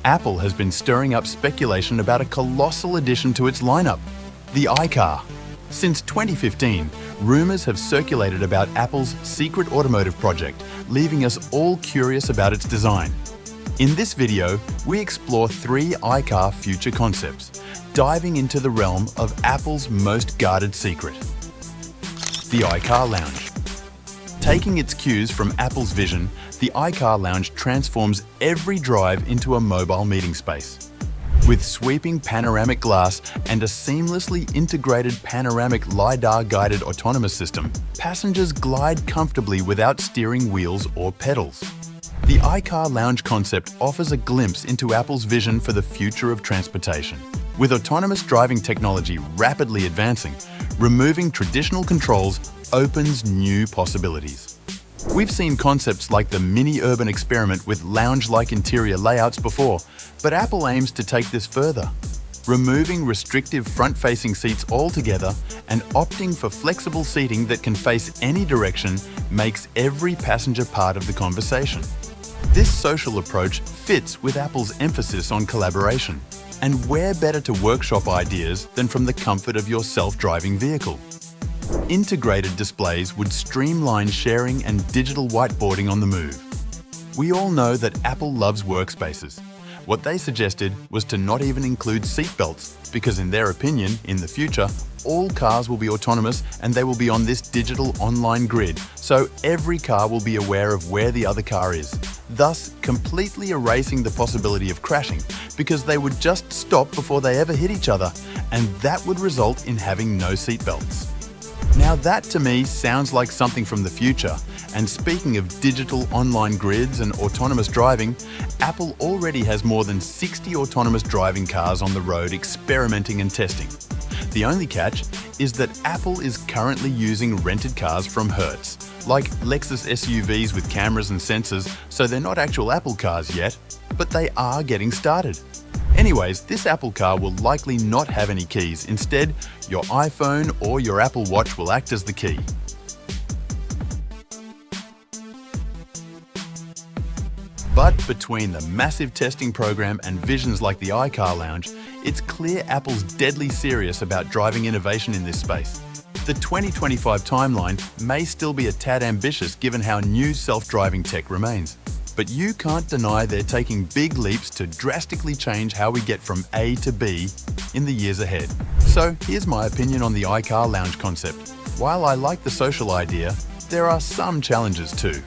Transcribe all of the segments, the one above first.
Apple has been stirring up speculation about a colossal addition to its lineup, the iCar. Since 2015, rumors have circulated about Apple's secret automotive project, leaving us all curious about its design. In this video, we explore 3 iCar future concepts, diving into the realm of Apple's most guarded secret: the iCar Lounge. Taking its cues from Apple's vision, the iCar Lounge transforms every drive into a mobile meeting space. With sweeping panoramic glass and a seamlessly integrated panoramic LiDAR-guided autonomous system, passengers glide comfortably without steering wheels or pedals. The iCar Lounge concept offers a glimpse into Apple's vision for the future of transportation. With autonomous driving technology rapidly advancing, removing traditional controls opens new possibilities. We've seen concepts like the mini-urban experiment with lounge-like interior layouts before, but Apple aims to take this further. Removing restrictive front-facing seats altogether and opting for flexible seating that can face any direction makes every passenger part of the conversation. This social approach fits with Apple's emphasis on collaboration. And where better to workshop ideas than from the comfort of your self-driving vehicle? Integrated displays would streamline sharing and digital whiteboarding on the move. We all know that Apple loves workspaces. What they suggested was to not even include seatbelts, because in their opinion, in the future, all cars will be autonomous and they will be on this digital online grid, so every car will be aware of where the other car is, thus completely erasing the possibility of crashing, because they would just stop before they ever hit each other, and that would result in having no seatbelts. Now that to me sounds like something from the future, and speaking of digital online grids and autonomous driving, Apple already has more than 60 autonomous driving cars on the road experimenting and testing. The only catch is that Apple is currently using rented cars from Hertz, like Lexus SUVs with cameras and sensors, so they're not actual Apple cars yet, but they are getting started. Anyways, this Apple car will likely not have any keys. Instead, your iPhone or your Apple Watch will act as the key. But between the massive testing program and visions like the iCar Lounge, it's clear Apple's deadly serious about driving innovation in this space. The 2025 timeline may still be a tad ambitious given how new self-driving tech remains. But you can't deny they're taking big leaps to drastically change how we get from A to B in the years ahead. So here's my opinion on the iCar Lounge concept. While I like the social idea, there are some challenges too.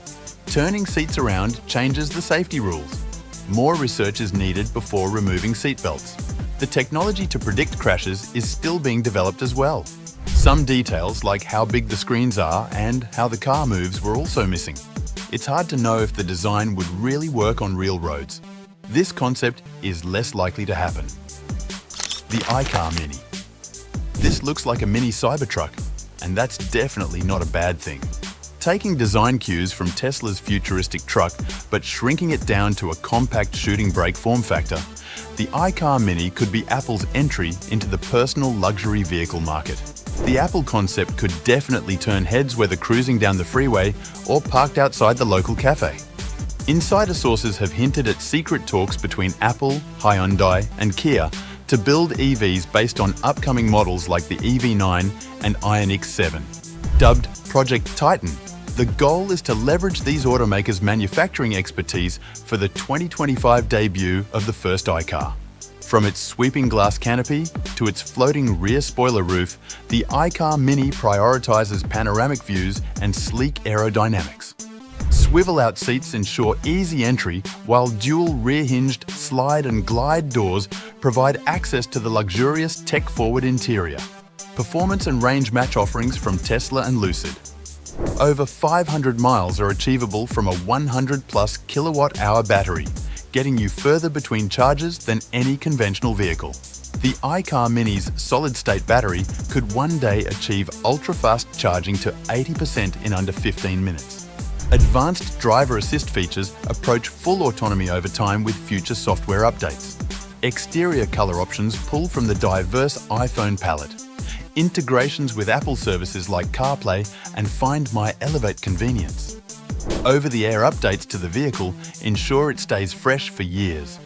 Turning seats around changes the safety rules. More research is needed before removing seatbelts. The technology to predict crashes is still being developed as well. Some details, like how big the screens are and how the car moves, were also missing. It's hard to know if the design would really work on real roads. This concept is less likely to happen. The iCar Mini. This looks like a mini Cybertruck, and that's definitely not a bad thing. Taking design cues from Tesla's futuristic truck, but shrinking it down to a compact shooting brake form factor, the iCar Mini could be Apple's entry into the personal luxury vehicle market. The Apple concept could definitely turn heads whether cruising down the freeway or parked outside the local cafe. Insider sources have hinted at secret talks between Apple, Hyundai, and Kia to build EVs based on upcoming models like the EV9 and Ioniq 7. Dubbed Project Titan, the goal is to leverage these automakers' manufacturing expertise for the 2025 debut of the first iCar. From its sweeping glass canopy to its floating rear spoiler roof, the iCar Mini prioritizes panoramic views and sleek aerodynamics. Swivel-out seats ensure easy entry, while dual rear-hinged slide and glide doors provide access to the luxurious tech-forward interior. Performance and range match offerings from Tesla and Lucid. Over 500 miles are achievable from a 100-plus kilowatt-hour battery, getting you further between charges than any conventional vehicle. The iCar Mini's solid-state battery could one day achieve ultra-fast charging to 80% in under 15 minutes. Advanced driver assist features approach full autonomy over time with future software updates. Exterior color options pull from the diverse iPhone palette. Integrations with Apple services like CarPlay and Find My elevate convenience. Over-the-air updates to the vehicle ensure it stays fresh for years.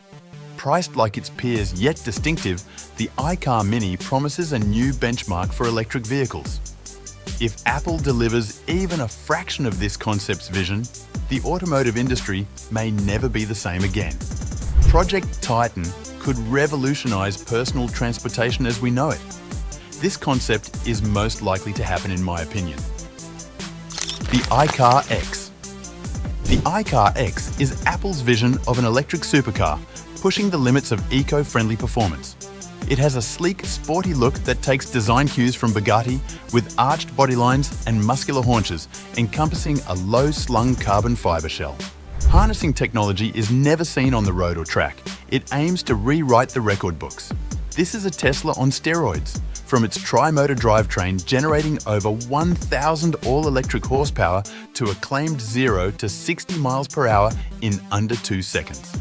Priced like its peers yet distinctive, the iCar Mini promises a new benchmark for electric vehicles. If Apple delivers even a fraction of this concept's vision, the automotive industry may never be the same again. Project Titan could revolutionize personal transportation as we know it. This concept is most likely to happen in my opinion. The iCar X. The iCar X is Apple's vision of an electric supercar, pushing the limits of eco-friendly performance. It has a sleek, sporty look that takes design cues from Bugatti with arched body lines and muscular haunches, encompassing a low-slung carbon fibre shell. Harnessing technology is never seen on the road or track. It aims to rewrite the record books. This is a Tesla on steroids, from its tri-motor drivetrain generating over 1,000 all-electric horsepower to a claimed 0 to 60 miles per hour in under 2 seconds.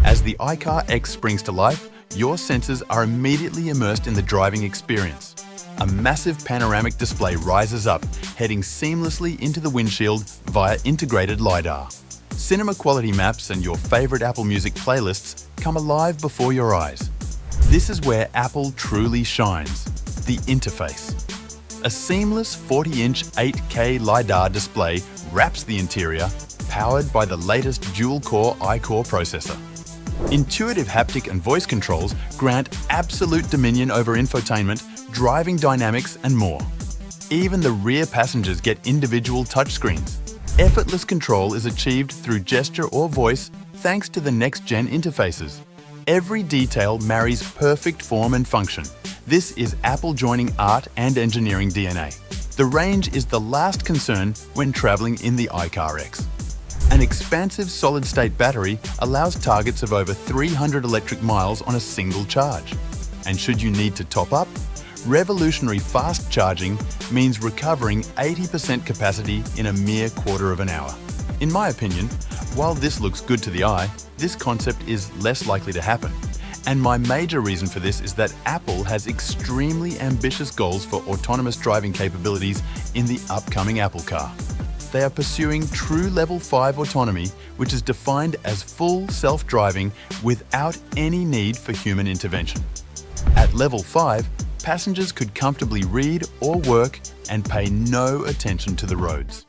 As the iCar X springs to life, your senses are immediately immersed in the driving experience. A massive panoramic display rises up, heading seamlessly into the windshield via integrated LiDAR. Cinema-quality maps and your favorite Apple Music playlists come alive before your eyes. This is where Apple truly shines, the interface. A seamless 40-inch 8K LiDAR display wraps the interior, powered by the latest dual-core iCore processor. Intuitive haptic and voice controls grant absolute dominion over infotainment, driving dynamics, and more. Even the rear passengers get individual touchscreens. Effortless control is achieved through gesture or voice thanks to the next-gen interfaces. Every detail marries perfect form and function. This is Apple joining art and engineering DNA. The range is the last concern when traveling in the iCar X. An expansive solid-state battery allows targets of over 300 electric miles on a single charge. And should you need to top up, revolutionary fast charging means recovering 80% capacity in a mere quarter of an hour. In my opinion, while this looks good to the eye, this concept is less likely to happen. And my major reason for this is that Apple has extremely ambitious goals for autonomous driving capabilities in the upcoming Apple Car. They are pursuing true Level 5 autonomy, which is defined as full self-driving without any need for human intervention. At Level 5, passengers could comfortably read or work and pay no attention to the roads.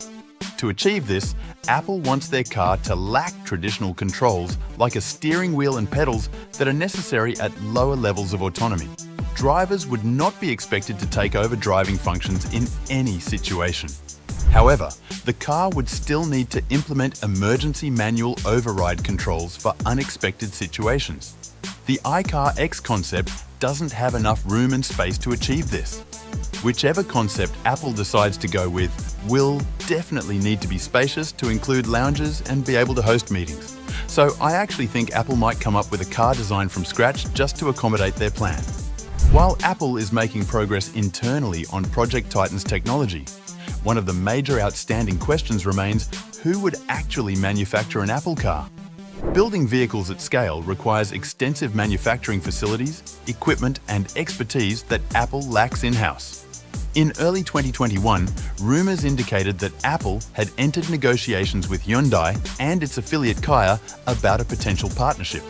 To achieve this, Apple wants their car to lack traditional controls like a steering wheel and pedals that are necessary at lower levels of autonomy. Drivers would not be expected to take over driving functions in any situation. However, the car would still need to implement emergency manual override controls for unexpected situations. The iCar X concept doesn't have enough room and space to achieve this. Whichever concept Apple decides to go with will definitely need to be spacious to include lounges and be able to host meetings. So I actually think Apple might come up with a car design from scratch just to accommodate their plan. While Apple is making progress internally on Project Titan's technology, one of the major outstanding questions remains who would actually manufacture an Apple car? Building vehicles at scale requires extensive manufacturing facilities, equipment, and expertise that Apple lacks in-house. In early 2021, rumors indicated that Apple had entered negotiations with Hyundai and its affiliate Kia about a potential partnership.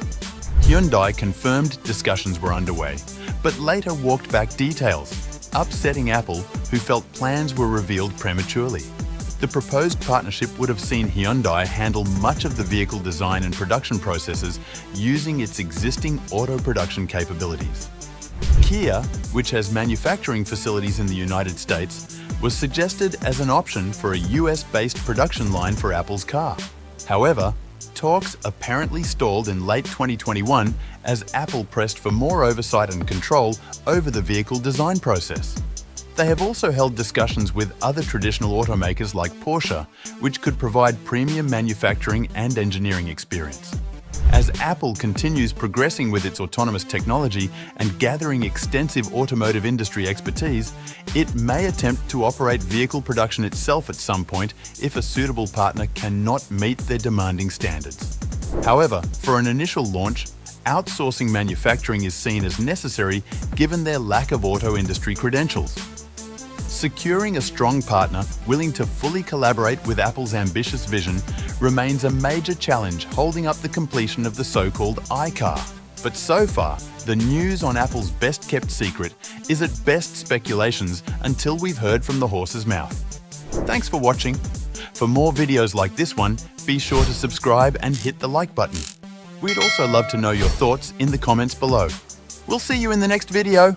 Hyundai confirmed discussions were underway, but later walked back details, upsetting Apple, who felt plans were revealed prematurely. The proposed partnership would have seen Hyundai handle much of the vehicle design and production processes using its existing auto production capabilities. Kia, which has manufacturing facilities in the United States, was suggested as an option for a US-based production line for Apple's car. However, talks apparently stalled in late 2021 as Apple pressed for more oversight and control over the vehicle design process. They have also held discussions with other traditional automakers like Porsche, which could provide premium manufacturing and engineering experience. As Apple continues progressing with its autonomous technology and gathering extensive automotive industry expertise, it may attempt to operate vehicle production itself at some point if a suitable partner cannot meet their demanding standards. However, for an initial launch, outsourcing manufacturing is seen as necessary given their lack of auto industry credentials. Securing a strong partner willing to fully collaborate with Apple's ambitious vision remains a major challenge holding up the completion of the so-called iCar. But so far, the news on Apple's best-kept secret is at best speculations until we've heard from the horse's mouth. Thanks for watching. For more videos like this one, be sure to subscribe and hit the like button. We'd also love to know your thoughts in the comments below. We'll see you in the next video.